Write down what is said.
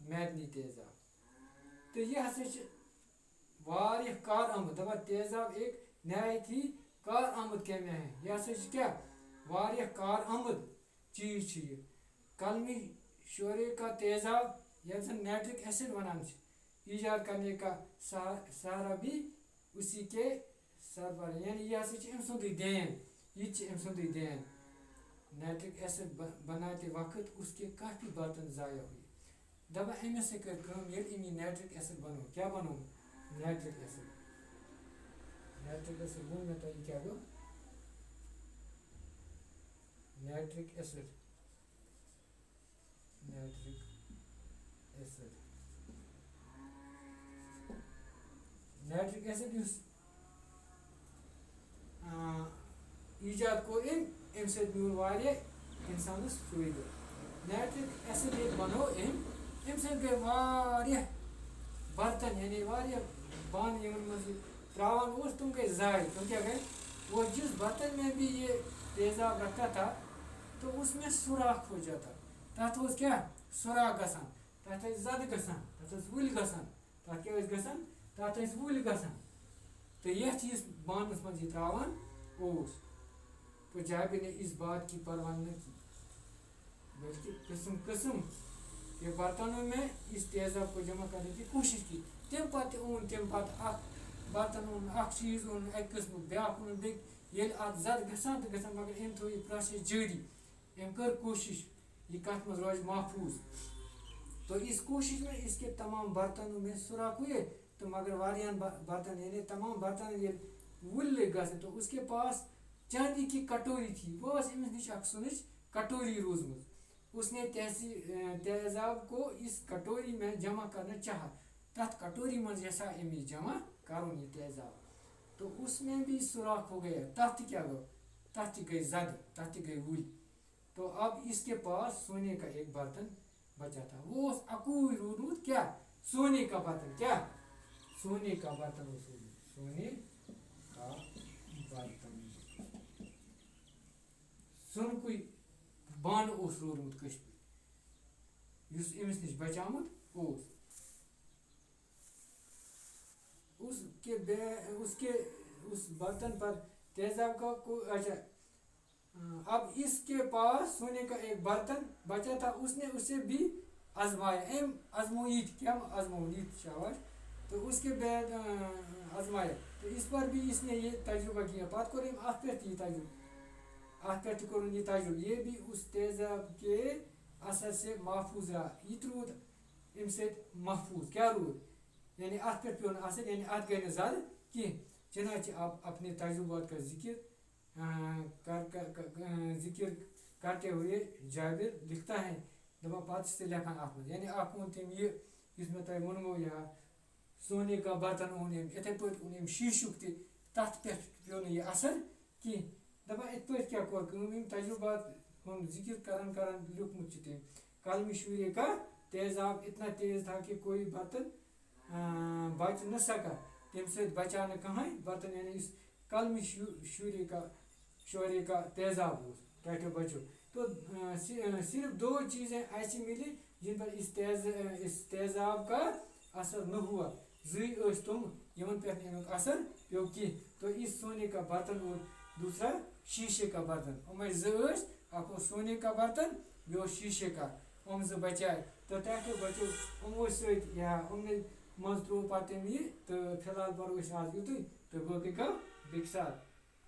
میدنی تیزاب تو یہ ہسا واریاہ کار آمد دپان تیزاب ایک نہایت ہی کار آمد کیمیا ہے یہ ہسا کیا واریاہ کار آمد چیز چھ یہ کلمی شورے کا تیزاب یا نائٹرک ایسڈ ونان ایجاد کرنے کا سہارا بھی اسی کے سر پر یعنی یہ ہسا ام سندی دین یہ ام سندی دین نائٹرک ایسڈ بناتے وقت اس کے کافی برتن ضائع ہوئے دپان امس سے کر کام یل ام یہ نائٹرک ایسڈ بنو کیا بنو نائٹرک ایسڈ بون میں تو یہ کیا گو نائٹرک ایسڈ نائٹرک ایسڈ اس ایجاد کور ام سے میول واریاہ انسانس فائدہ نائٹرک ایسڈ یہ بنو ام سے گئی واریاہ برتن یعنی واریاہ بان یمن مز تراوان اوس تم گئی ضائع تم کیا گئے وہ جس برتن میں بھی یہ تیزاب رکھتا تھا تو اس میں سوراخ ہو جاتا تحت اس کیا سوراخ گسان تحت زد گسان تحت ول گسان تحت کیا گسان تحت ول گسان تو یہ چیز بانس مز یہ تراوان اوس تو جابر نے اس بات کی پرواہ نہ کی بلکہ قسم قسم کے برتنوں میں اس تیزاب کو جمع کرنے کی کوشش کی تم پتہ اون تم پتہ اخ برتن اون اخ چیز اون ایک قسم بیاکھ اون بیٚیہِ ییٚلہِ اتھ زد گژھان تو گژھان مگر أمۍ تھوو یہ پروسیس جاری أمۍ کر کوشش یہ کت مز روز محفوظ تو اس کوشش میں اس کے تمام برتنوں میں سوراخ ہوئے تو مگر واریاہن برتن یعنی تمام برتن یہ ول لگ گژھن تو اس کے پاس چاندی کی کٹوری تھی وہ اس امس نش اخ سنچ کٹوری روزمت اس نے تیزاب کو اس کٹوری میں جمع کرنا چاہا تحت کٹوری مز یسا امس جمع کرون یہ تیزاب تو اس میں بھی سوراخ ہو گیا تحت کیا گو تحت گئی زد تحت گئی ول تو اب اس کے پاس سونے کا ایک برتن بچا تھا وہ اکوئی رودمت کیا سونے کا برتن کیا سونے کا برتن سونے کا برتن سن کوئی بان اس رودمت کشمیر اس امس نش بچامت اس برتن پر تیزاب کا اچھا اب اس کے پاس سونے کا ایک برتن بچا تھا اس نے اسے بھی آزمایا آزموید کیا آزموید شاباش تو اس کے بعد آزمایا تو اس پر بھی اس نے یہ تجربہ کیا بات کریں ات پہ یہ تجربہ ات پہ کروں یہ تجربہ یہ بھی اس تیزاب کے اثر سے محفوظ رہا یہ رود ام سے محفوظ کیا رود یعنی ات پہ پیون اثر یعنی ات گئی زد کی چنانچہ آپ اپنے تجربات کا ذکر کرتے ہوئے جابر لکھتا ہے دپان پتہ سے لکھان ات مز یعنی اخ اون تم یہ اس میں تہ ونمو یہ سونے کا برتن اون اتھے پہ اون شیشک تہ تت پہ پیو یہ اثر کی دپان ات پہ کیا کور کم تجربات ہند ذکر کران کران لکھمت تم قلم شورے کا تیزاب اتنا تیز تھا کہ کوئی برتن بچ نہ سکا تم سے بچا نہ کہیں برتن یعنی اس قلم شورے کا تیزاب ہو کیا بچو تو صرف دو چیزیں ایسی ملی جن پر اس تیزاب کا اثر نہ ہوا زی تم یمن پہ امیک اثر پیو کی تو اس سونے کا برتن اور دوسرا شیشے کا برتن ام زس اخ سونے کا برتن بیو شیشے کا ام ز بچائے تو تحت بچو امو ست یا ام مز ترو پتہ یہ تو فی الحال برو آج یوتھے تو باقی گو بیک ساتھ